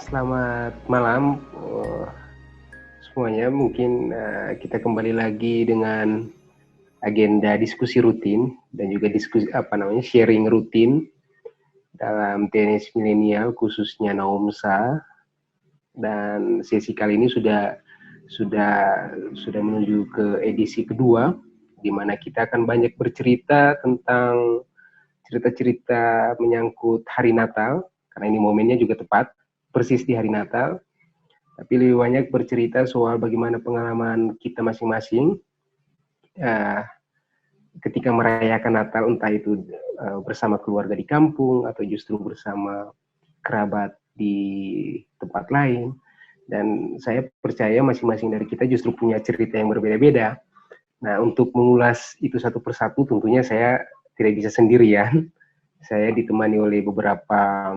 Selamat malam semuanya. Mungkin kita kembali lagi dengan agenda diskusi rutin dan juga diskusi sharing rutin dalam TNS Milenial khususnya Naumsa. Dan sesi kali ini sudah menuju ke edisi kedua, di mana kita akan banyak bercerita tentang cerita-cerita menyangkut hari Natal, karena ini momennya juga tepat persis di hari Natal, tapi lebih banyak bercerita soal bagaimana pengalaman kita masing-masing ketika merayakan Natal, entah itu bersama keluarga di kampung atau justru bersama kerabat di tempat lain. Dan saya percaya masing-masing dari kita justru punya cerita yang berbeda-beda. Nah, untuk mengulas itu satu persatu tentunya saya tidak bisa sendirian. Saya ditemani oleh beberapa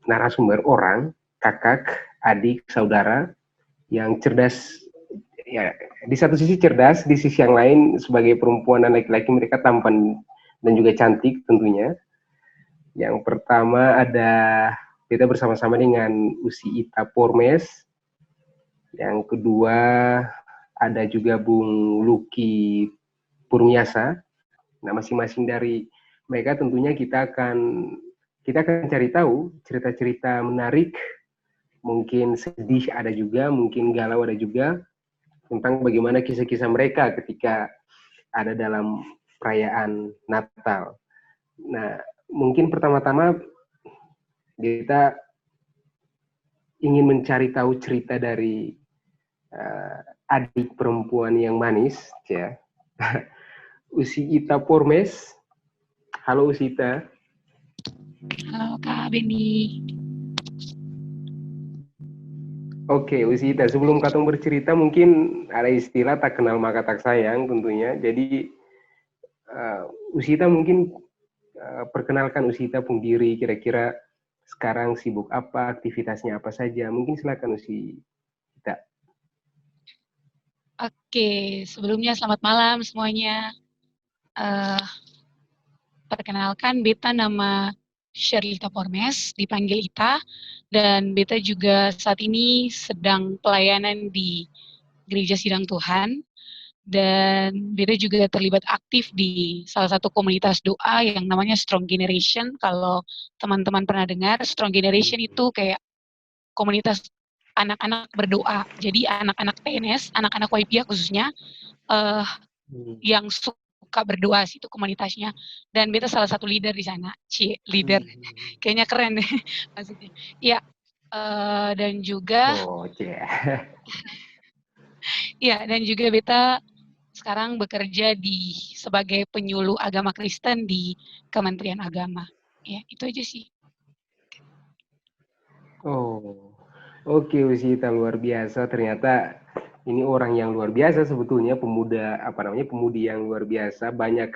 narasumber orang, kakak, adik, saudara, yang cerdas, ya di satu sisi cerdas, di sisi yang lain sebagai perempuan dan laki-laki mereka tampan dan juga cantik tentunya. Yang pertama ada kita bersama-sama dengan Usi Ita Pormes. Yang kedua ada juga Bung Luki Purmiasa. Nah, masing-masing dari mereka tentunya kita akan cari tahu cerita-cerita menarik, mungkin sedih ada juga, mungkin galau ada juga, tentang bagaimana kisah-kisah mereka ketika ada dalam perayaan Natal. Nah, mungkin pertama-tama kita ingin mencari tahu cerita dari adik perempuan yang manis, ya. Usi Ita Pormes. Halo Usita. Halo Kak Beni. Oke, Usita, sebelum Katong bercerita mungkin ada istilah tak kenal maka tak sayang tentunya. Jadi Usita mungkin perkenalkan Usita pun diri, kira-kira sekarang sibuk apa, aktivitasnya apa saja. Mungkin silakan Usita. Oke, sebelumnya selamat malam semuanya. Perkenalkan, Beta nama Sherlita Pormes, dipanggil Ita, dan Beta juga saat ini sedang pelayanan di Gereja Sidang Tuhan, dan Beta juga terlibat aktif di salah satu komunitas doa yang namanya Strong Generation. Kalau teman-teman pernah dengar, Strong Generation itu kayak komunitas anak-anak berdoa. Jadi anak-anak PNS, anak-anak YPA khususnya, yang suka berdoa sih itu komunitasnya. Dan Beta salah satu leader di sana. Leader. Kayaknya keren deh maksudnya. Ya, dan juga ya, dan juga Beta sekarang bekerja sebagai penyuluh agama Kristen di Kementerian Agama. Ya, itu aja sih. Oh, oke Usita, luar biasa. Ternyata ini orang yang luar biasa sebetulnya, pemudi yang luar biasa, banyak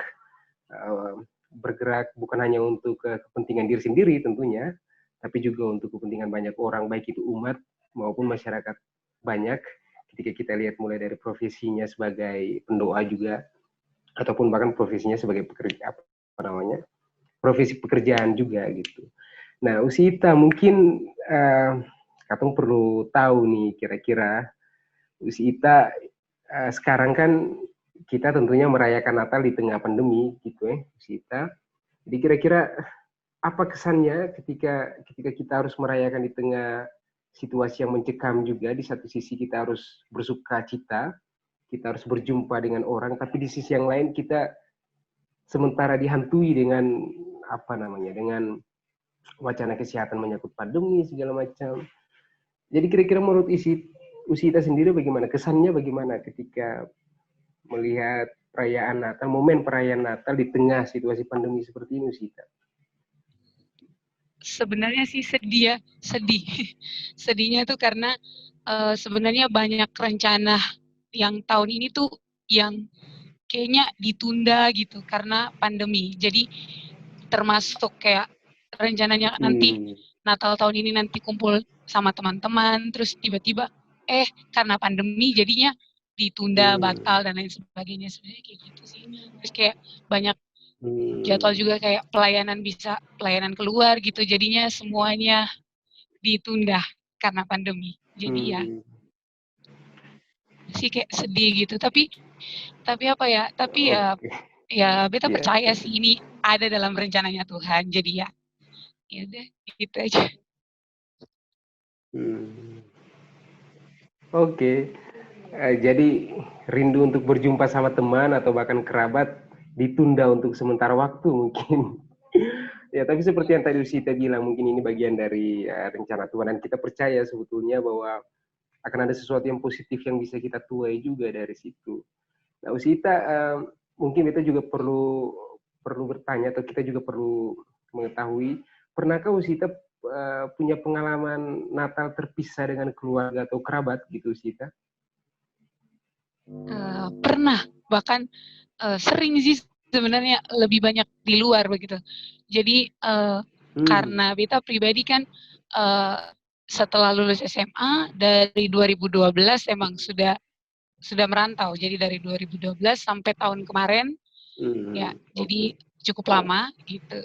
bergerak bukan hanya untuk kepentingan diri sendiri tentunya, tapi juga untuk kepentingan banyak orang, baik itu umat maupun masyarakat banyak. Ketika kita lihat mulai dari profesinya sebagai pendoa juga, ataupun bahkan profesinya sebagai profesi pekerjaan juga gitu. Nah, Usita, mungkin Katong perlu tahu nih kira-kira Usita sekarang kan kita tentunya merayakan Natal di tengah pandemi gitu ya, Usita. Jadi kira-kira apa kesannya ketika kita harus merayakan di tengah situasi yang mencekam juga, di satu sisi kita harus bersuka cita, kita harus berjumpa dengan orang, tapi di sisi yang lain kita sementara dihantui dengan dengan wacana kesehatan menyangkut pandemi segala macam. Jadi kira-kira menurut Usita sendiri bagaimana? Kesannya bagaimana ketika melihat perayaan Natal, momen perayaan Natal di tengah situasi pandemi seperti ini, Usita? Sebenarnya sih sedih. Sedihnya tuh karena sebenarnya banyak rencana yang tahun ini tuh yang kayaknya ditunda gitu karena pandemi. Jadi termasuk kayak rencananya nanti Natal tahun ini nanti kumpul sama teman-teman, terus tiba-tiba karena pandemi jadinya ditunda, batal dan lain sebagainya. Sebenarnya kayak gitu sih. Terus kayak banyak jadwal juga kayak pelayanan keluar gitu, jadinya semuanya ditunda karena pandemi. Jadi ya sih kayak sedih gitu. Tapi apa ya? Tapi ya beta percaya sih ini ada dalam rencananya Tuhan. Jadi ya udah gitu aja. Oke. Jadi rindu untuk berjumpa sama teman atau bahkan kerabat ditunda untuk sementara waktu mungkin. Ya, tapi seperti yang tadi Usita bilang, mungkin ini bagian dari rencana Tuhan, dan kita percaya sebetulnya bahwa akan ada sesuatu yang positif yang bisa kita tuai juga dari situ. Nah, Usita, mungkin kita juga perlu bertanya, atau kita juga perlu mengetahui, pernahkah Usita punya pengalaman Natal terpisah dengan keluarga atau kerabat gitu, Usita? Pernah, bahkan sering sih sebenarnya, lebih banyak di luar begitu. Jadi karena beta pribadi kan setelah lulus SMA dari 2012 emang sudah merantau. Jadi dari 2012 sampai tahun kemarin ya, jadi cukup lama gitu.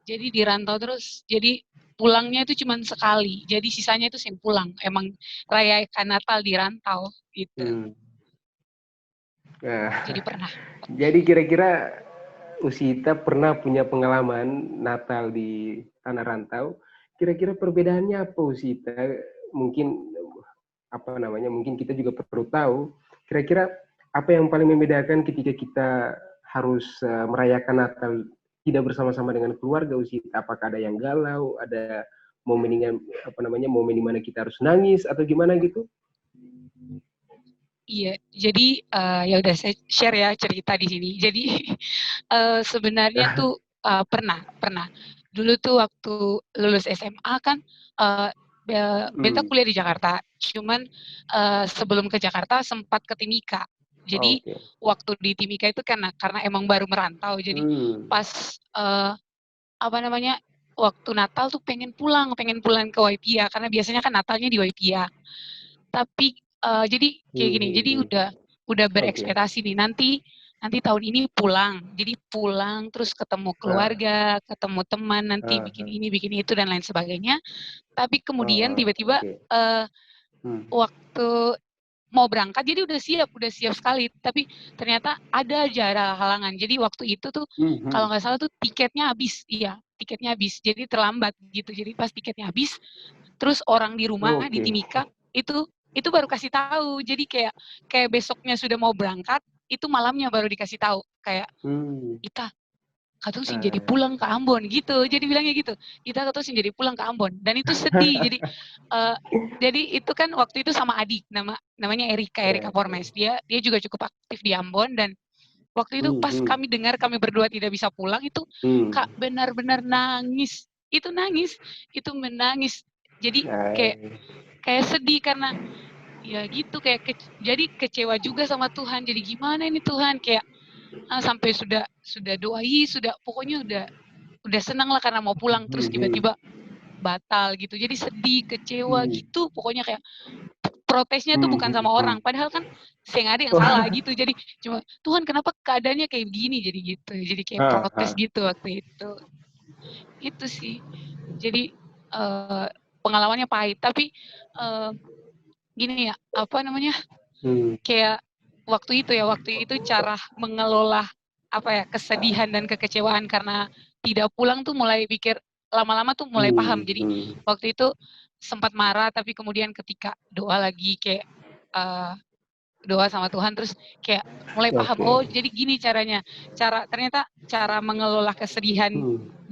Jadi dirantau terus. Jadi pulangnya itu cuma sekali. Jadi sisanya itu sering pulang. Emang rayakan Natal di rantau gitu. Jadi pernah. Jadi kira-kira Usita pernah punya pengalaman Natal di tanah rantau. Kira-kira perbedaannya apa, Usita? Mungkin mungkin kita juga perlu tahu. Kira-kira apa yang paling membedakan ketika kita harus merayakan Natal tidak bersama-sama dengan keluarga, Usita? Apakah ada yang galau, ada momen di mana kita harus nangis atau gimana gitu? Iya, jadi ya udah saya share ya cerita di sini. Jadi sebenarnya tuh pernah. Dulu tuh waktu lulus SMA kan beta kuliah di Jakarta. Cuman sebelum ke Jakarta sempat ke Timika. Jadi waktu di Timika itu karena emang baru merantau. Jadi pas waktu Natal tuh pengen pulang ke Waipia, karena biasanya kan Natalnya di Waipia. Tapi jadi kayak gini, jadi udah berekspektasi nih, nanti tahun ini pulang. Jadi pulang terus ketemu keluarga, ketemu teman, nanti bikin ini, bikin itu dan lain sebagainya. Tapi kemudian tiba-tiba waktu mau berangkat, jadi udah siap sekali, tapi ternyata ada aja halangan. Jadi waktu itu tuh kalau nggak salah tuh tiketnya habis, jadi terlambat gitu. Jadi pas tiketnya habis, terus orang di rumah di Timika itu baru kasih tahu. Jadi kayak besoknya sudah mau berangkat, itu malamnya baru dikasih tahu kayak Ita katong sing jadi pulang ke Ambon gitu. Jadi bilangnya gitu, Ita katong sing jadi pulang ke Ambon, dan itu sedih. Jadi itu kan waktu itu sama adik namanya Erika Pormes. Dia juga cukup aktif di Ambon, dan waktu itu pas kami dengar kami berdua tidak bisa pulang itu Kak benar-benar nangis. Itu menangis. Jadi kayak sedih karena ya gitu, jadi kecewa juga sama Tuhan. Jadi gimana ini Tuhan, kayak sampai sudah pokoknya udah senang lah karena mau pulang, terus tiba-tiba batal gitu. Jadi sedih, kecewa gitu. Pokoknya kayak protesnya tuh bukan sama orang, padahal kan saya nggak ada yang salah gitu. Jadi cuma Tuhan kenapa keadaannya kayak begini, jadi gitu. Jadi kayak protes gitu waktu itu. Itu sih. Jadi pengalamannya pahit, tapi gini ya, kayak waktu itu cara mengelola kesedihan dan kekecewaan karena tidak pulang tuh mulai pikir, lama-lama tuh mulai paham. Jadi waktu itu sempat marah, tapi kemudian ketika doa lagi, kayak doa sama Tuhan, terus kayak mulai paham, oh jadi gini ternyata cara mengelola kesedihan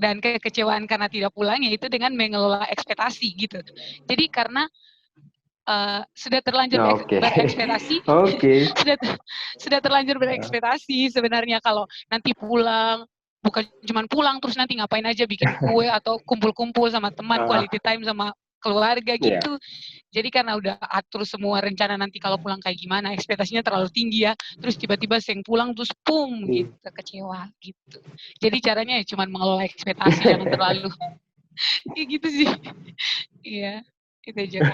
dan kekecewaan karena tidak pulang, yaitu dengan mengelola ekspektasi gitu. Jadi karena sudah terlanjur berekspektasi, sudah terlanjur berekspektasi sebenarnya kalau nanti pulang, bukan cuma pulang terus nanti ngapain aja, bikin kue atau kumpul-kumpul sama teman, quality time sama keluarga gitu. Jadi karena udah atur semua rencana nanti kalau pulang kayak gimana, ekspektasinya terlalu tinggi ya, terus tiba-tiba seng pulang terus pum gitu, kecewa gitu. Jadi caranya ya cuma mengelola ekspektasi, jangan terlalu kayak gitu sih. Iya. Itu juga.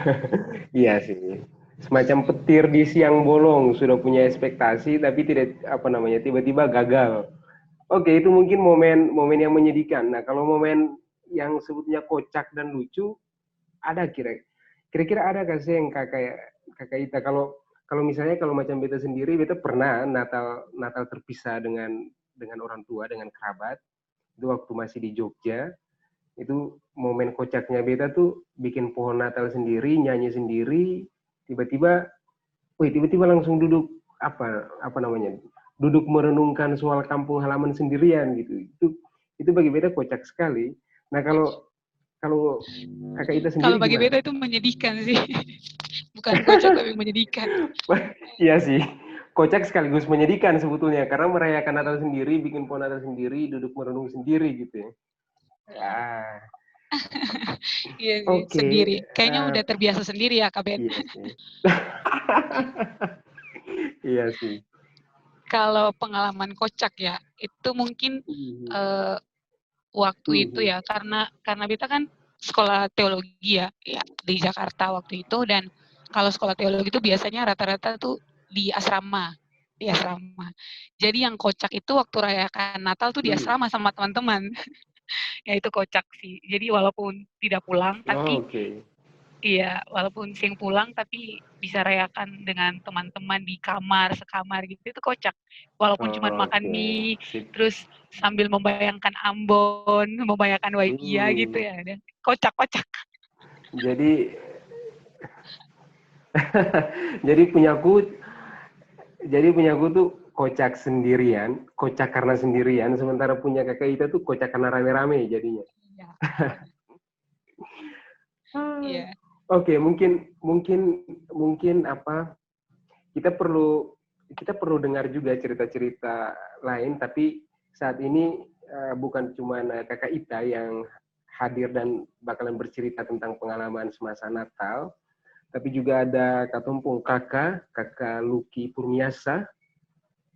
Iya sih, semacam petir di siang bolong, sudah punya ekspektasi tapi tidak tiba-tiba gagal. Oke, itu mungkin momen yang menyedihkan. Nah, kalau momen yang sebutnya kocak dan lucu, ada kira-kira ada gak sih yang kakak Ita, kalau misalnya kalau macam beta sendiri, beta pernah Natal terpisah dengan orang tua, dengan kerabat, itu waktu masih di Jogja. Itu momen kocaknya beta tuh bikin pohon Natal sendiri, nyanyi sendiri, tiba-tiba langsung duduk apa namanya, duduk merenungkan soal kampung halaman sendirian gitu. Itu bagi beta kocak sekali. Nah, kalau kakak Ita Kalau sendiri bagi gimana? beta itu menyedihkan sih. Bukan kocak tapi menyedihkan. Iya sih, kocak sekaligus menyedihkan sebetulnya, karena merayakan Natal sendiri, bikin pohon Natal sendiri, duduk merenung sendiri gitu ya. Ah, Iya sih, oke. sendiri. Kayaknya udah terbiasa sendiri ya, Kak Ben. Iya sih. Iya sih. Kalau pengalaman kocak ya, itu mungkin Mhm. waktu itu Mhm. ya, karena kita kan sekolah teologi ya di Jakarta waktu itu, dan kalau sekolah teologi itu biasanya rata-rata tuh di asrama. Jadi yang kocak itu waktu rayakan Natal tuh di Mhm. asrama sama teman-teman. Ya itu kocak sih. Jadi walaupun tidak pulang, Oh, tapi oke. iya, walaupun sing pulang tapi bisa rayakan dengan teman-teman di kamar, sekamar gitu, itu kocak. Walaupun cuma Oh, makan oke. mie, Sip. terus sambil membayangkan Ambon, membayangkan Waipia gitu Hmm. ya, dan kocak-kocak. Jadi jadi punyaku tuh kocak sendirian, kocak karena sendirian, sementara punya kakak Ita tuh kocak karena rame-rame jadinya. Iya, Ah. iya. Oke, mungkin apa, kita perlu dengar juga cerita-cerita lain, tapi saat ini bukan cuma kakak Ita yang hadir dan bakalan bercerita tentang pengalaman semasa Natal, tapi juga ada katumpung kakak Lucky Purmiasa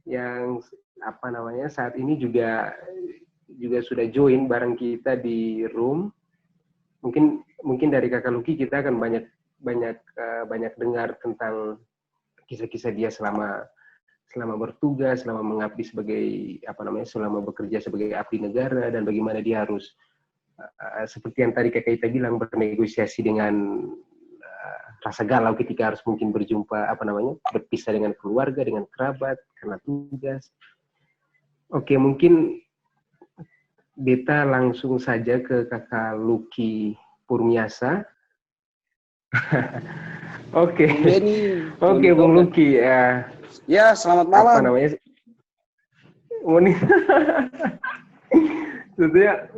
yang apa namanya saat ini juga sudah join bareng kita di room. Mungkin dari kakak Lucky kita akan banyak dengar tentang kisah-kisah dia selama bertugas, selama mengabdi sebagai apa namanya, selama bekerja sebagai abdi negara, dan bagaimana dia harus seperti yang tadi kakak Ita bilang, bernegosiasi dengan rasa galau ketika harus mungkin berjumpa apa namanya, berpisah dengan keluarga, dengan kerabat karena tugas. Oke, mungkin beta langsung saja ke kakak Lucky Purmiasa. Oke, Bung Beni, oke monitor Bung dan Lucky, ya selamat apa malam. namanya, sebetulnya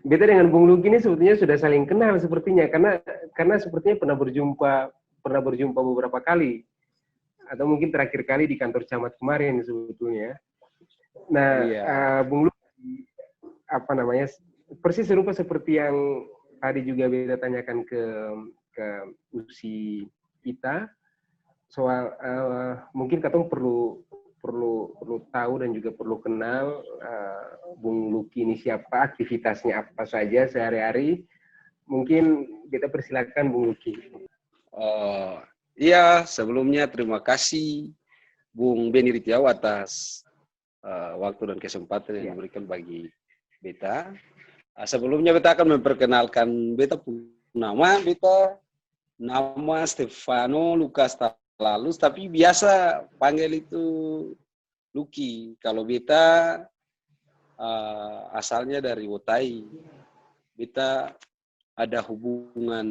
beta dengan Bung Lucky ini sebetulnya sudah saling kenal sepertinya, karena sepertinya pernah berjumpa beberapa kali, atau mungkin terakhir kali di kantor camat kemarin sebetulnya. Nah, Iya, Bung Lucky, apa namanya, persis serupa seperti yang tadi juga beta tanyakan ke Usi kita, soal mungkin katong perlu tahu dan juga perlu kenal Bung Lucky ini siapa, aktivitasnya apa saja sehari-hari. Mungkin kita persilakan Bung Lucky. iya sebelumnya terima kasih Bung Beni Ritiaw atas waktu dan kesempatan yang diberikan bagi beta. Sebelumnya beta akan memperkenalkan beta nama Stefano Lukas Talalus, tapi biasa panggil itu Lucky. Kalau beta asalnya dari Wotai. Beta ada hubungan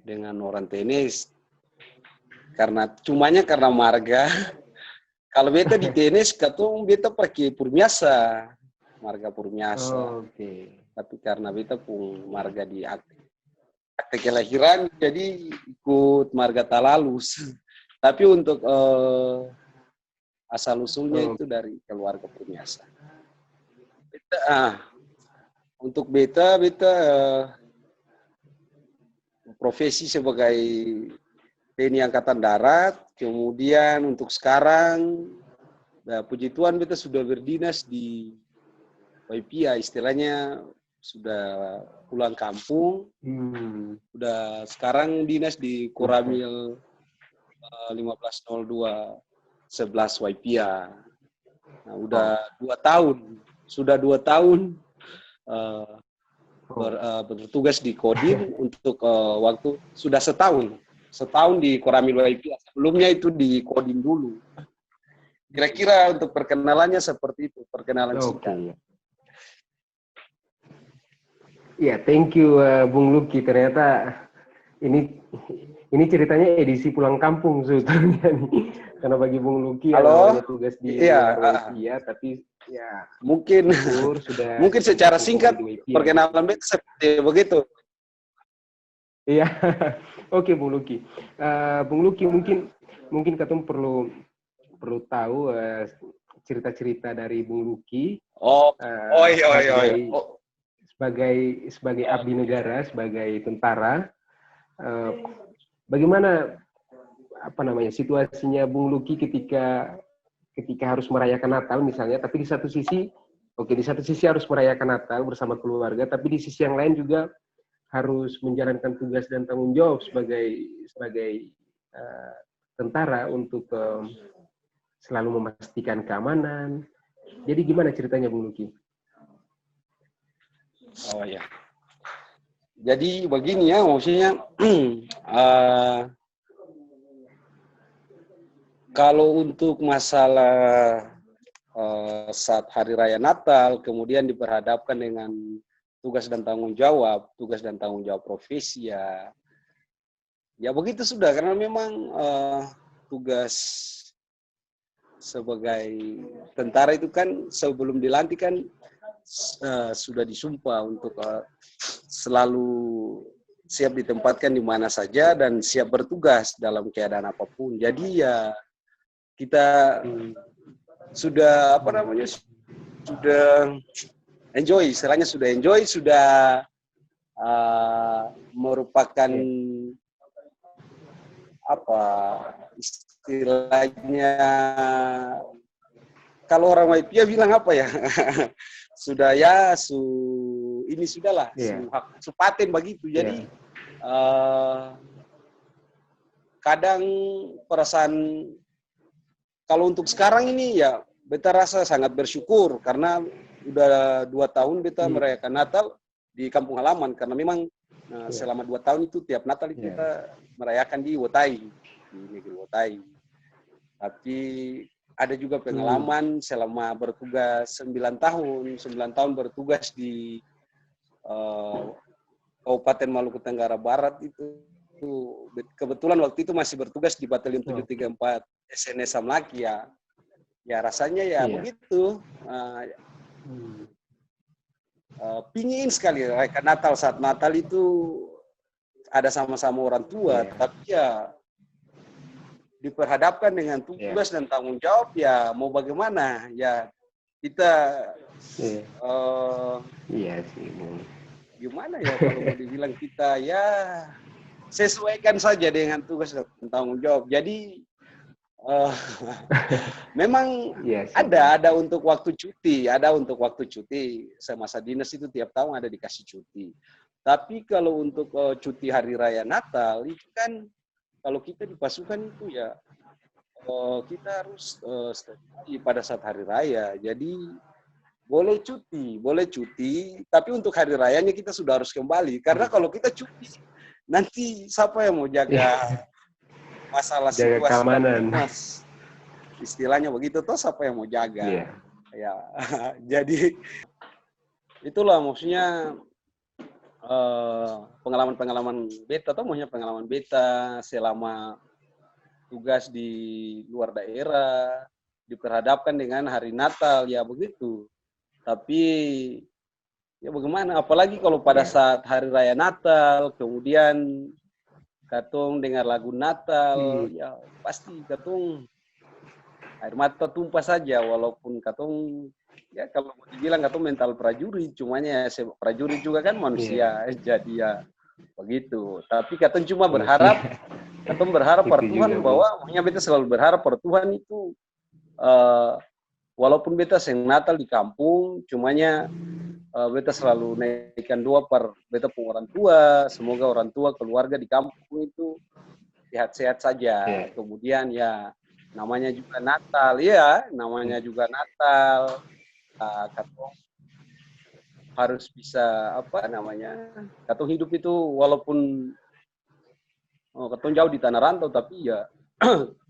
dengan orang tenis karena marga. Kalau beta di tenis katong beta pakai Purmiasa, marga Purmiasa. Oke. Tapi karena beta pun marga di akte kelahiran jadi ikut marga Talalus. Tapi untuk asal usulnya itu dari keluarga Purmiasa. Untuk beta profesi sebagai TNI Angkatan Darat, kemudian untuk sekarang, puji Tuhan beta sudah berdinas di Waipia, istilahnya sudah pulang kampung, sudah sekarang dinas di Koramil 1502 11 Waipia. Nah, sudah 2 tahun bertugas di Kodim untuk waktu sudah setahun di Koramil YPA. Sebelumnya itu di Kodim dulu. Kira-kira untuk perkenalannya seperti itu, perkenalan singkat. Ya, thank you Bung Luki. Ternyata ini ceritanya edisi pulang kampung sebetulnya nih. Karena bagi Bung Luki ada tugas di Indonesia, tapi ya mungkin sudah mungkin secara singkat perkenalan beta seperti begitu. Iya, oke Bung Luki. Bung Luki mungkin katong perlu tahu cerita-cerita dari Bung Luki. Sebagai abdi negara, sebagai tentara. Bagaimana situasinya Bung Luki ketika harus merayakan Natal misalnya, tapi di satu sisi harus merayakan Natal bersama keluarga, tapi di sisi yang lain juga harus menjalankan tugas dan tanggung jawab sebagai tentara untuk selalu memastikan keamanan. Jadi gimana ceritanya Bung Luki? Oh ya. Jadi begini ya, maksudnya kalau untuk masalah saat Hari Raya Natal, kemudian diperhadapkan dengan tugas dan tanggung jawab profesi ya begitu sudah, karena memang tugas sebagai tentara itu kan sebelum dilantik kan sudah disumpah untuk selalu siap ditempatkan di mana saja dan siap bertugas dalam keadaan apapun. Jadi ya kita sudah sudah enjoy, istilahnya sudah merupakan istilahnya kalau orang Waipia bilang apa ya sudah ya ini sudahlah paten begitu. Jadi kadang perasaan kalau untuk sekarang ini ya beta rasa sangat bersyukur karena udah 2 tahun beta merayakan Natal di kampung halaman, karena memang selama 2 tahun itu tiap Natal itu kita merayakan di Wotai, di negeri Wotai. Tapi ada juga pengalaman selama bertugas 9 tahun bertugas di Kabupaten Maluku Tenggara Barat itu kebetulan waktu itu masih bertugas di Batalion 734 SNS Samlaki ya. Ya rasanya ya begitu. Pingin sekali rayakan Natal, saat Natal itu ada sama-sama orang tua, tapi ya diperhadapkan dengan tugas dan tanggung jawab ya mau bagaimana ya kita gimana ya kalau mau dibilang kita ya sesuaikan saja dengan tugas dan tanggung jawab. Jadi memang ada untuk waktu cuti, semasa dinas itu tiap tahun ada dikasih cuti. Tapi kalau untuk cuti hari raya Natal itu kan kalau kita di pasukan itu ya kita harus pada saat hari raya. Jadi boleh cuti, tapi untuk hari rayanya kita sudah harus kembali. Karena kalau kita cuti nanti siapa yang mau jaga masalah situasi keamanan, Mas, istilahnya begitu, toh siapa yang mau jaga? Ya, jadi itulah maksudnya pengalaman beta, toh maksudnya pengalaman beta selama tugas di luar daerah diperhadapkan dengan hari Natal ya begitu. Tapi ya bagaimana? Apalagi kalau pada saat hari raya Natal, kemudian katong dengar lagu Natal, ya pasti katong air mata tumpah saja, walaupun katong ya kalau mau dibilang katong mental prajurit, cumanya ya prajurit juga kan manusia, jadi ya begitu. Tapi katong cuma berharap, katong berharap per Tuhan bahwa, makanya beta selalu berharap per Tuhan itu, walaupun beta seng Natal di kampung, cumanya beta selalu naikkan doa per beta pun orang tua, semoga orang tua keluarga di kampung itu sehat-sehat saja. Kemudian ya namanya juga Natal, katong harus bisa apa namanya, katong hidup itu walaupun katong jauh di tanah rantau, tapi ya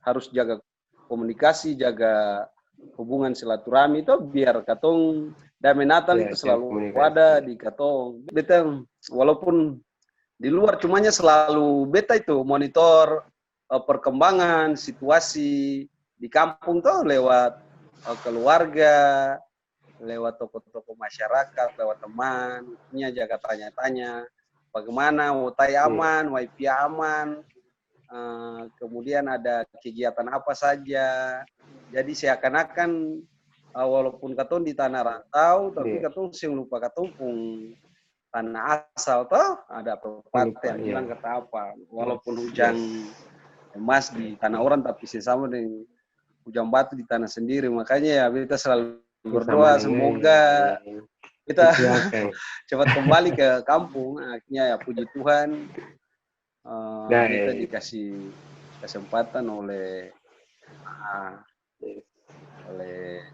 harus jaga komunikasi, jaga hubungan silaturahmi itu biar katong damai Natal itu selalu ada di katong. Beta walaupun di luar cumanya selalu beta itu monitor perkembangan situasi di kampung tuh lewat keluarga, lewat tokoh-tokoh masyarakat, lewat teman, jaga tanya-tanya bagaimana Wotai aman, Waipia aman, kemudian ada kegiatan apa saja. Jadi seakan-akan walaupun katong di tanah rantau, tapi katong sing lupa katong pun tanah asal toh, ada pepatah yang bilang kata apa, walaupun hujan emas di tanah orang tapi sesama dengan hujan batu di tanah sendiri. Makanya ya kita selalu berdoa semoga kita cepat kembali ke kampung. Akhirnya ya puji Tuhan kita dikasih kesempatan oleh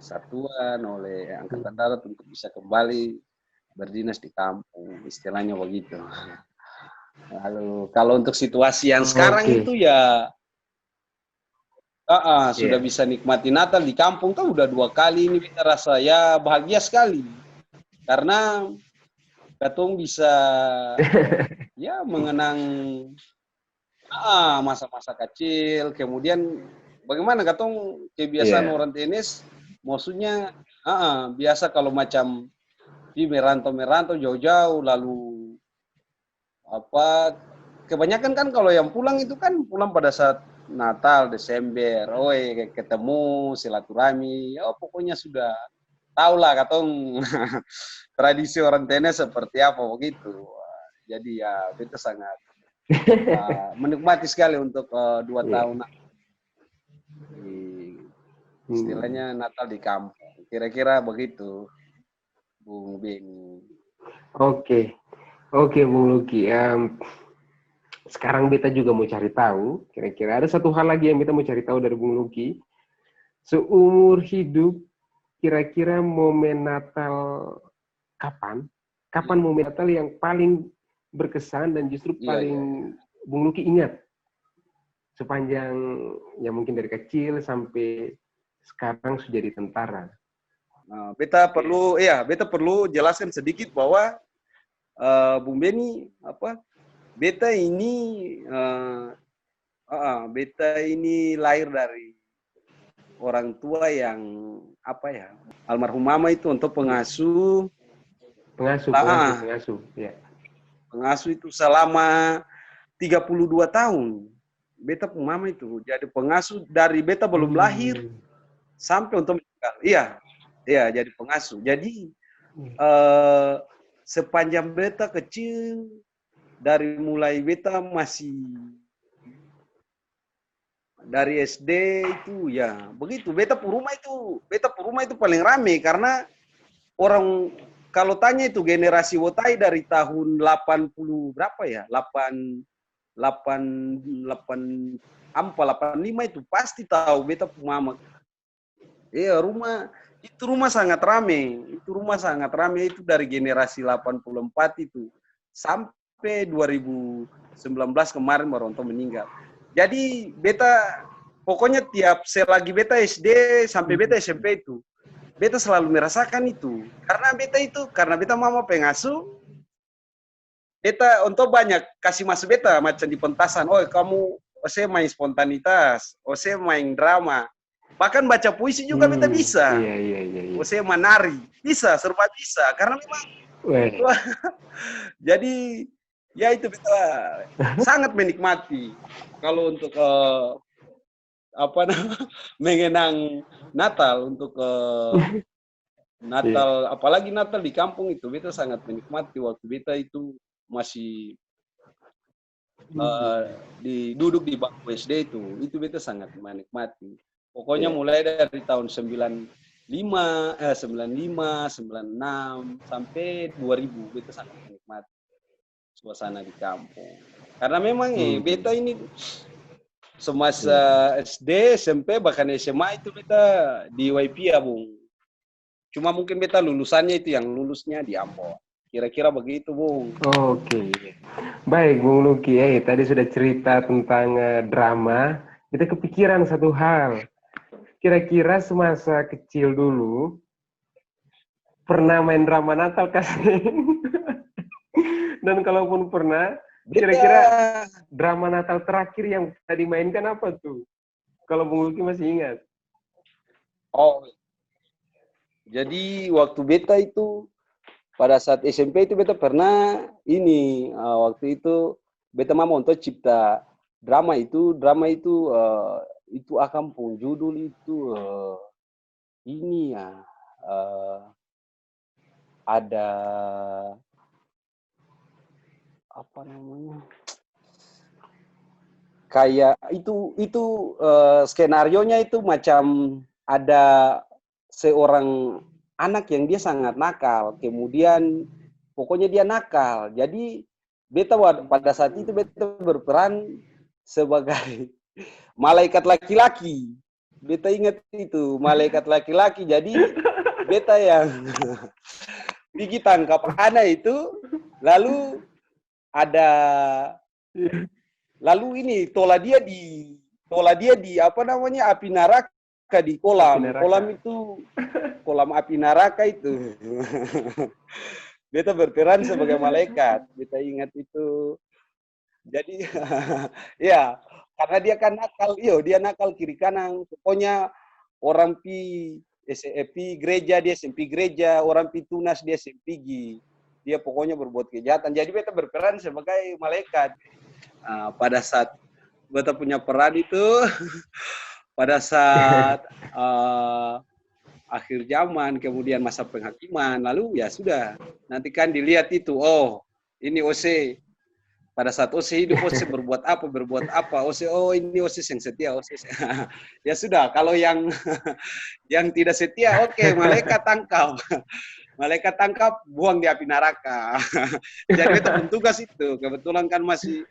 satuan, oleh Angkatan Darat untuk bisa kembali berdinas di kampung, istilahnya begitu. Lalu kalau untuk situasi yang sekarang itu ya sudah bisa nikmati Natal di kampung kan udah 2 kali ini kita rasa ya bahagia sekali karena katong bisa ya mengenang masa-masa kecil, kemudian bagaimana katong kebiasaan orang tenis, maksudnya biasa kalau macam di merantau jauh-jauh lalu apa kebanyakan kan kalau yang pulang itu kan pulang pada saat Natal, Desember, ketemu silaturahmi, pokoknya sudah tahu lah katong tradisi orang tenis seperti apa begitu. Jadi ya itu sangat menikmati sekali untuk 2 tahun istilahnya Natal di kampung. Kira-kira begitu, Bung Beni. Oke, Bung Luki. Sekarang beta juga mau cari tahu, kira-kira ada satu hal lagi yang beta mau cari tahu dari Bung Luki. Seumur hidup, kira-kira momen Natal kapan? Kapan momen Natal yang paling berkesan dan justru paling Bung Luki ingat? Sepanjang, ya mungkin dari kecil sampai sekarang sudah jadi tentara. Beta perlu jelaskan sedikit bahwa Bung Beni beta ini lahir dari orang tua yang almarhum mama itu untuk pengasuh itu selama 32 tahun. Beta pun mama itu jadi pengasuh dari beta belum lahir sampai untuk meninggal. Iya, jadi pengasuh. Jadi sepanjang beta kecil, dari mulai beta masih dari SD itu ya begitu. Beta pu rumah itu paling rame karena orang kalau tanya itu generasi Wotai dari tahun 80 berapa ya? 85 itu pasti tahu beta pu mama. Iya, rumah sangat rame. Rumah sangat rame itu dari generasi 84 itu sampai 2019 kemarin baru untuk meninggal. Jadi beta pokoknya selagi beta SD sampai beta SMP itu beta selalu merasakan itu. Karena beta mama pengasuh, beta untuk banyak kasih masuk beta macam di pentasan. Kamu main spontanitas, main drama. Bahkan baca puisi juga beta bisa. Iya. Menari bisa, serba bisa. Karena memang jadi ya itu beta sangat menikmati kalau untuk mengenang Natal untuk Natal, apalagi Natal di kampung itu beta sangat menikmati waktu beta itu masih duduk di bangku SD itu beta sangat menikmati. Pokoknya mulai dari tahun 95, 96 sampai 2000 beta sangat menikmati suasana di kampung. Karena memang beta ini semasa SD, SMP bahkan SMA itu beta di Waipia, Bung. Cuma mungkin beta lulusannya itu yang lulusnya di Ambon. Kira-kira begitu, Bung. Oke. Baik, Bung Luki. Tadi sudah cerita tentang drama. Kita kepikiran satu hal. Kira-kira semasa kecil dulu, pernah main drama Natal kasih? Dan kalaupun pernah, kira-kira Beta, drama Natal terakhir yang tadi mainkan apa tuh? Kalau Bung Luki masih ingat. oh, jadi waktu beta itu pada saat SMP itu beta pernah ini waktu itu beta mau untuk cipta drama itu akan pun judul itu ini ya eh, ada apa namanya kayak itu skenarionya itu macam ada seorang anak yang dia sangat nakal, kemudian pokoknya dia nakal. Jadi pada saat itu beta berperan sebagai malaikat laki-laki. Beta ingat itu malaikat laki-laki. Jadi beta yang pergi tangkap anak itu, lalu ada lalu ini tola dia di apa namanya api neraka di Api kolam. neraka. Kolam itu kolam api neraka itu. Beta berperan sebagai malaikat. Beta ingat itu. Jadi ya, karena dia kan nakal, dia nakal kiri kanan. Pokoknya orang pi gereja dia sempi gereja, orang pi tunas dia sempigi. Dia pokoknya berbuat kejahatan. Jadi beta berperan sebagai malaikat. Pada saat beta punya peran itu, pada saat akhir zaman, kemudian masa penghakiman, lalu ya sudah, nanti kan dilihat itu, oh ini OC, pada saat OC hidup, OC berbuat apa, OC, oh ini OC yang setia, OC. Ya sudah, kalau yang yang tidak setia, oke, malaikat tangkap. Malaikat tangkap, buang di api neraka. Jadi itu pun tugas itu, kebetulan kan masih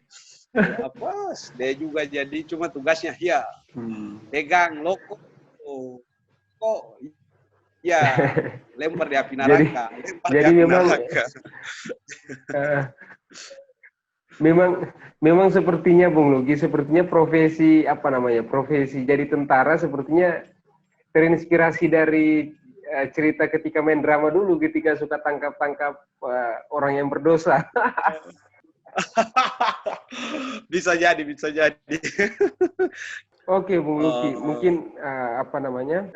apa, dia juga jadi cuma tugasnya ya pegang loko, kok ya lempar di api neraka, jadi memang memang sepertinya Bung Luki, sepertinya profesi apa namanya, profesi jadi tentara sepertinya terinspirasi dari cerita ketika main drama dulu, ketika suka tangkap-tangkap orang yang berdosa. Bisa jadi. Oke, Bung Luki, mungkin apa namanya,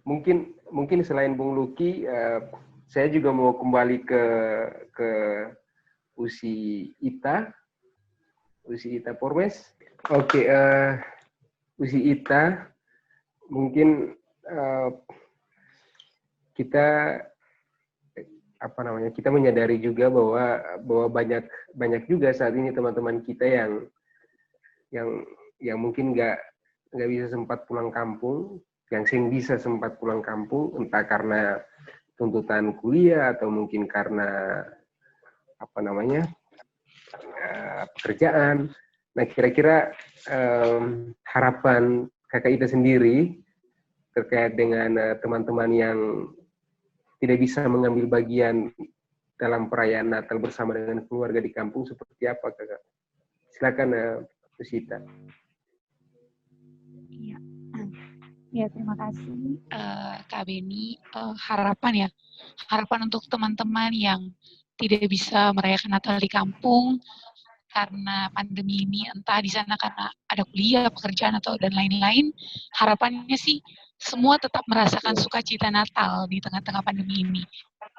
mungkin selain Bung Luki, saya juga mau kembali ke Usi Ita Pormes. Oke, Usi Ita, mungkin kita apa namanya, kita menyadari juga bahwa banyak juga saat ini teman-teman kita yang mungkin nggak bisa sempat pulang kampung, yang bisa sempat pulang kampung, entah karena tuntutan kuliah atau mungkin karena apa namanya pekerjaan. Nah, kira-kira harapan Kakak Ida sendiri terkait dengan teman-teman yang tidak bisa mengambil bagian dalam perayaan Natal bersama dengan keluarga di kampung seperti apa, Kakak? Silakan, Pusita. Ya, terima kasih Kak Beni. Harapan untuk teman-teman yang tidak bisa merayakan Natal di kampung karena pandemi ini, entah di sana karena ada kuliah, pekerjaan atau dan lain-lain. Harapannya sih semua tetap merasakan sukacita Natal di tengah-tengah pandemi ini.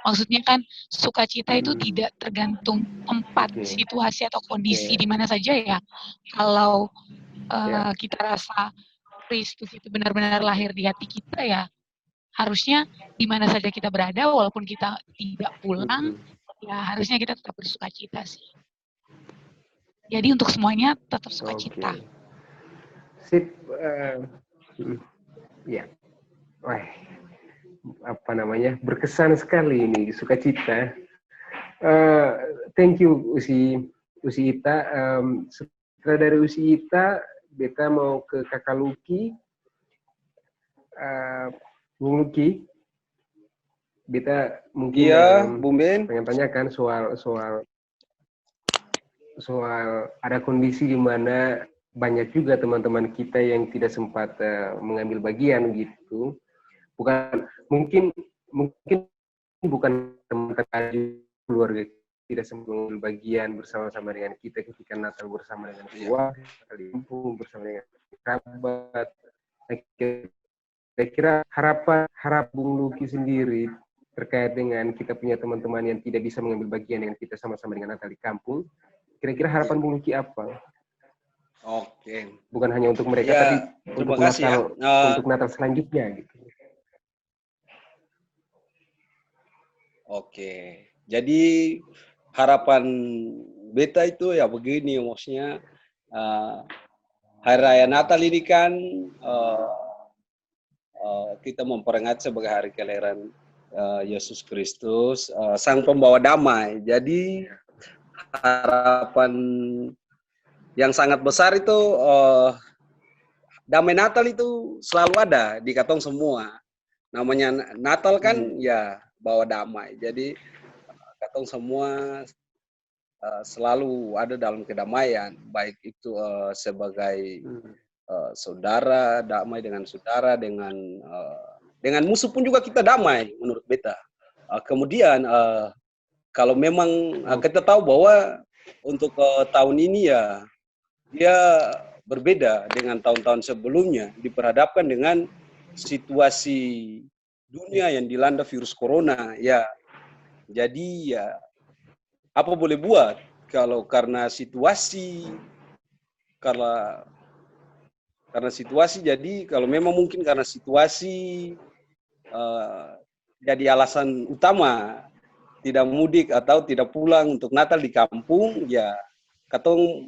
Maksudnya kan sukacita itu tidak tergantung tempat, situasi atau kondisi di mana saja ya. Kalau kita rasa Kristus itu benar-benar lahir di hati kita, ya harusnya di mana saja kita berada, walaupun kita tidak pulang, ya harusnya kita tetap bersukacita sih. Jadi untuk semuanya tetap sukacita. Sip, ya, wah, apa namanya, berkesan sekali ini sukacita. Thank you Usi Ita. Setelah dari Usi Ita, beta mau ke Kakak Luki. Bung Luki, Beta mungkin Iya, Bung Ben. pengen tanyakan soal ada kondisi di mana banyak juga teman-teman kita yang tidak sempat mengambil bagian gitu. Mungkin bukan teman-teman keluarga tidak sempat mengambil bagian bersama-sama dengan kita ketika Natal bersama dengan keluarga, di kampung bersama dengan kerabat. Kira-kira harap Bung Luki sendiri terkait dengan kita punya teman-teman yang tidak bisa mengambil bagian dengan kita sama-sama dengan Natal di kampung. Kira-kira harapan Bung Luki apa? Oke. Bukan hanya untuk mereka, Ya, tapi terima untuk kasih Natal, ya. untuk Natal selanjutnya gitu. Oke. Jadi harapan beta itu ya begini, maksudnya hari raya Natal ini kan kita memperingati sebagai hari kelahiran Yesus Kristus, Sang Pembawa Damai. Jadi harapan yang sangat besar itu damai Natal itu selalu ada di katong semua. Namanya Natal kan ya bawa damai. Jadi katong semua selalu ada dalam kedamaian, baik itu sebagai saudara, damai dengan saudara, dengan musuh pun juga kita damai menurut beta. Kemudian kalau memang kita tahu bahwa untuk tahun ini ya dia berbeda dengan tahun-tahun sebelumnya, diperhadapkan dengan situasi dunia yang dilanda virus corona ya. Jadi ya apa boleh buat kalau karena situasi jadi kalau memang mungkin karena situasi jadi alasan utama tidak mudik atau tidak pulang untuk Natal di kampung, ya katong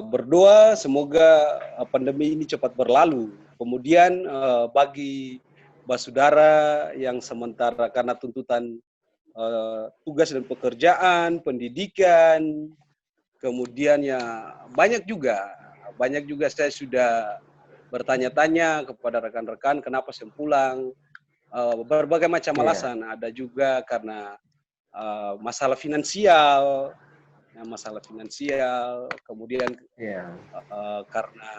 berdoa semoga pandemi ini cepat berlalu. Kemudian bagi basudara yang sementara karena tuntutan tugas dan pekerjaan, pendidikan, kemudian ya banyak juga saya sudah bertanya-tanya kepada rekan-rekan kenapa saya pulang. Berbagai macam alasan, ada juga karena masalah finansial, kemudian karena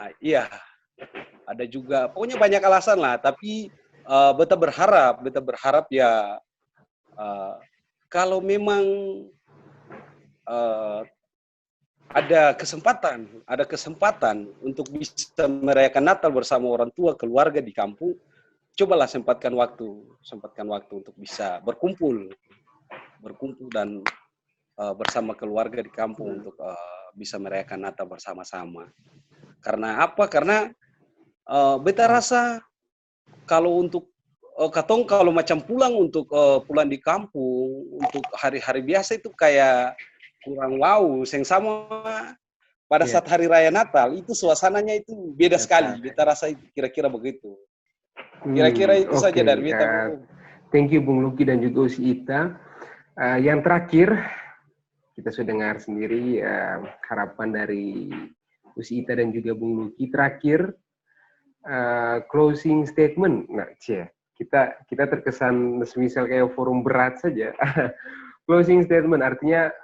ada juga pokoknya banyak alasan lah. Tapi beta berharap ya kalau memang ada kesempatan untuk bisa merayakan Natal bersama orang tua, keluarga di kampung, cobalah sempatkan waktu untuk bisa berkumpul dan bersama keluarga di kampung untuk bisa merayakan Natal bersama-sama. Karena apa? Karena beta rasa kalau untuk katong kalau macam pulang di kampung untuk hari-hari biasa itu kayak kurang wow. Yang sama pada saat hari raya Natal itu suasananya itu beda sekali. Beta rasa kira-kira begitu. Kira-kira itu saja dari beta. Thank you Bung Luki dan juga Usi Ita. Yang terakhir kita sudah dengar sendiri harapan dari Usi Ita dan juga Bung Luki. Terakhir closing statement. Nah, kita terkesan semisal kayak forum berat saja. Closing statement artinya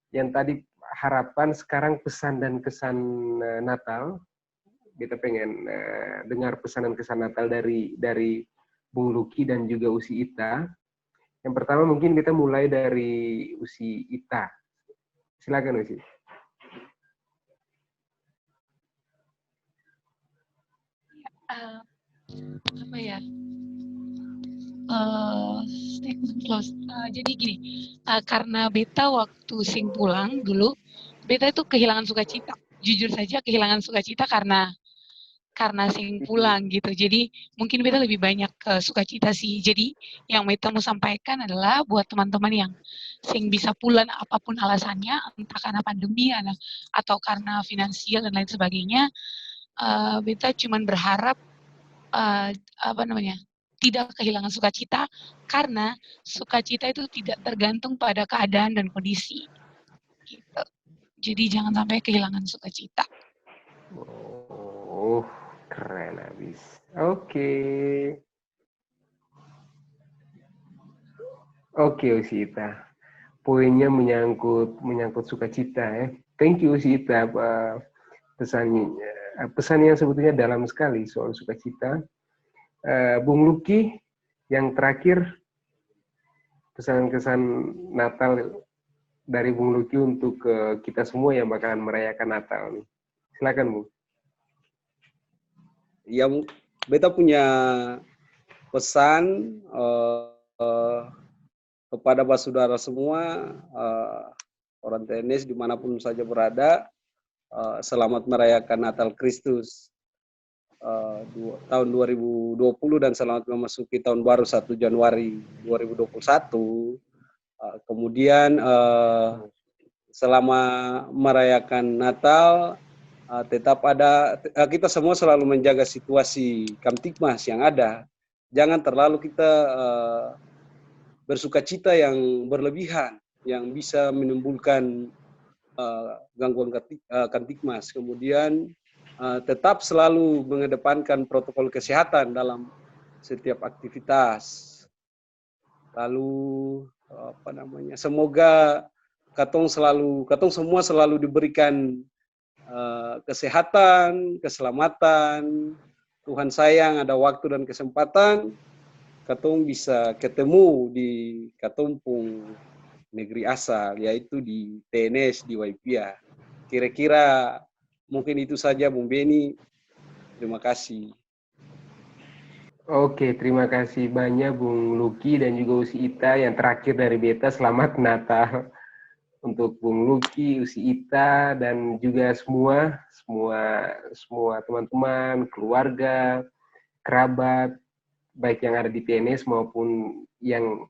yang tadi harapan, sekarang pesan dan kesan Natal. Kita pengen dengar pesan dan kesan Natal dari Bung Luki dan juga Usi Ita. Yang pertama mungkin kita mulai dari Usi Ita. Silakan Usi. Apa ya? Statement close. Jadi gini, karena beta waktu sing pulang dulu, beta itu kehilangan sukacita. Jujur saja kehilangan sukacita karena sing pulang gitu. Jadi mungkin beta lebih banyak ke sukacita sih. Jadi yang beta mau sampaikan adalah buat teman-teman yang sing bisa pulang apapun alasannya, entah karena pandemi atau karena finansial dan lain sebagainya, beta cuman berharap tidak kehilangan sukacita, karena sukacita itu tidak tergantung pada keadaan dan kondisi. Gitu. Jadi jangan sampai kehilangan sukacita. Oh, keren habis. Oke. Oke, Usita. Poinnya menyangkut sukacita ya. Thank you Usita, pesan yang sebetulnya dalam sekali soal sukacita. Bung Luki, yang terakhir pesan-kesan Natal dari Bung Luki untuk kita semua yang bakalan merayakan Natal nih. Silakan Bung. Ya, beta punya pesan kepada saudara semua, orang TNS dimanapun saja berada, selamat merayakan Natal Kristus tahun 2020 dan selamat memasuki tahun baru 1 Januari 2021. Kemudian selama merayakan Natal, tetap ada, kita semua selalu menjaga situasi Kamtibmas yang ada. Jangan terlalu kita bersukacita yang berlebihan, yang bisa menimbulkan gangguan Kamtibmas. Kemudian tetap selalu mengedepankan protokol kesehatan dalam setiap aktivitas. Lalu semoga katong semua selalu diberikan kesehatan, keselamatan. Tuhan sayang ada waktu dan kesempatan katong bisa ketemu di katompung negeri asal, yaitu di TNS di Waipia. Kira-kira mungkin itu saja Bung Beni. Terima kasih. Oke, terima kasih banyak Bung Luki dan juga Usi Ita. Yang terakhir dari beta, selamat Natal untuk Bung Luki, Usi Ita, dan juga semua teman-teman, keluarga, kerabat, baik yang ada di TNS maupun yang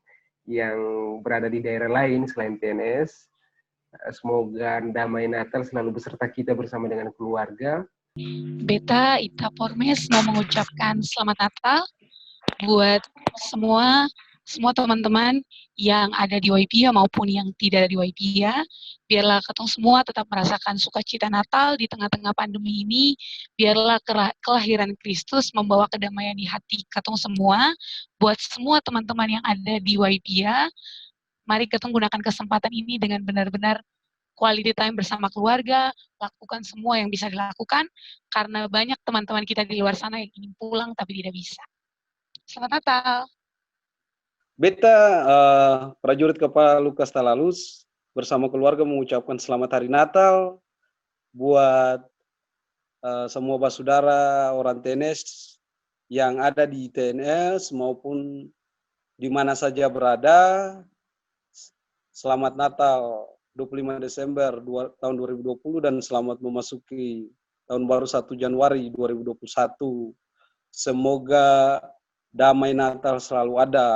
berada di daerah lain selain TNS. Semoga damai Natal selalu beserta kita bersama dengan keluarga. Beta Ita Pormes mau mengucapkan selamat Natal buat semua teman-teman yang ada di Waipia maupun yang tidak ada di Waipia. Biarlah ketong semua tetap merasakan sukacita Natal di tengah-tengah pandemi ini. Biarlah kelahiran Kristus membawa kedamaian di hati ketong semua. Buat semua teman-teman yang ada di Waipia, mari ketong gunakan kesempatan ini dengan benar-benar quality time bersama keluarga, lakukan semua yang bisa dilakukan, karena banyak teman-teman kita di luar sana yang ingin pulang tapi tidak bisa. Selamat Natal. Beta prajurit Kepala Lukas Talalus bersama keluarga mengucapkan selamat hari Natal buat semua saudara orang TNS yang ada di TNS maupun di mana saja berada. Selamat Natal 25 Desember tahun 2020 dan selamat memasuki tahun baru 1 Januari 2021. Semoga damai Natal selalu ada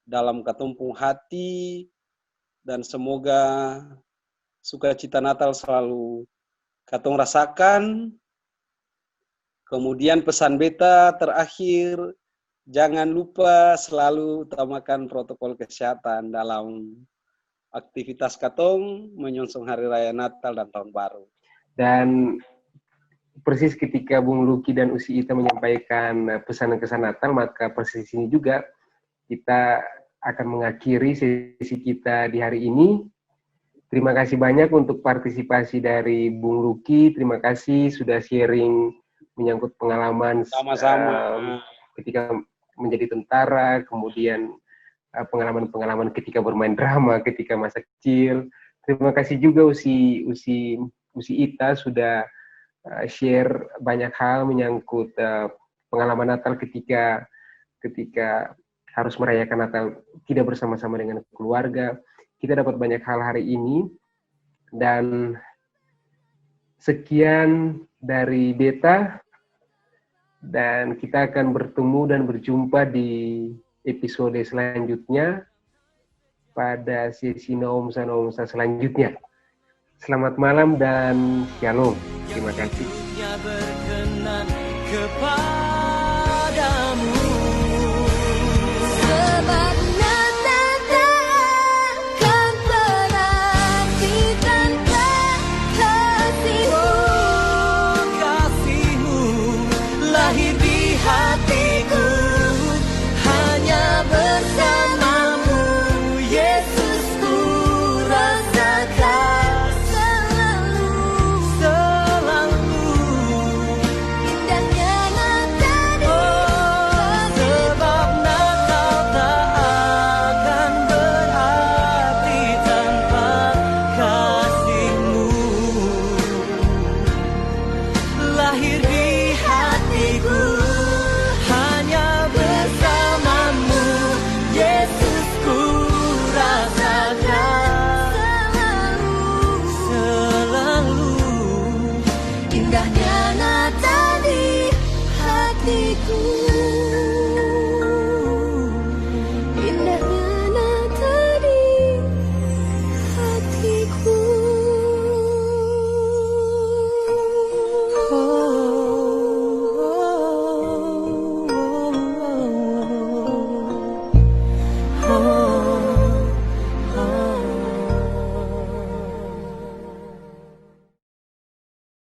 dalam katumpung hati dan semoga sukacita Natal selalu katong rasakan. Kemudian pesan beta terakhir, jangan lupa selalu utamakan protokol kesehatan dalam aktivitas katong menyongsong hari raya Natal dan tahun baru. Dan persis ketika Bung Luki dan Usi Ita menyampaikan pesan-kesan Natal, maka persis ini juga kita akan mengakhiri sesi kita di hari ini. Terima kasih banyak untuk partisipasi dari Bung Luki. Terima kasih sudah sharing menyangkut pengalaman Sama-sama. Ketika menjadi tentara, kemudian pengalaman-pengalaman ketika bermain drama ketika masa kecil. Terima kasih juga Usi Ita sudah share banyak hal menyangkut pengalaman Natal ketika harus merayakan Natal tidak bersama-sama dengan keluarga. Kita dapat banyak hal hari ini, dan sekian dari beta, dan kita akan bertemu dan berjumpa di episode selanjutnya pada sesi Nomsa selanjutnya. Selamat malam dan shalom. Terima kasih.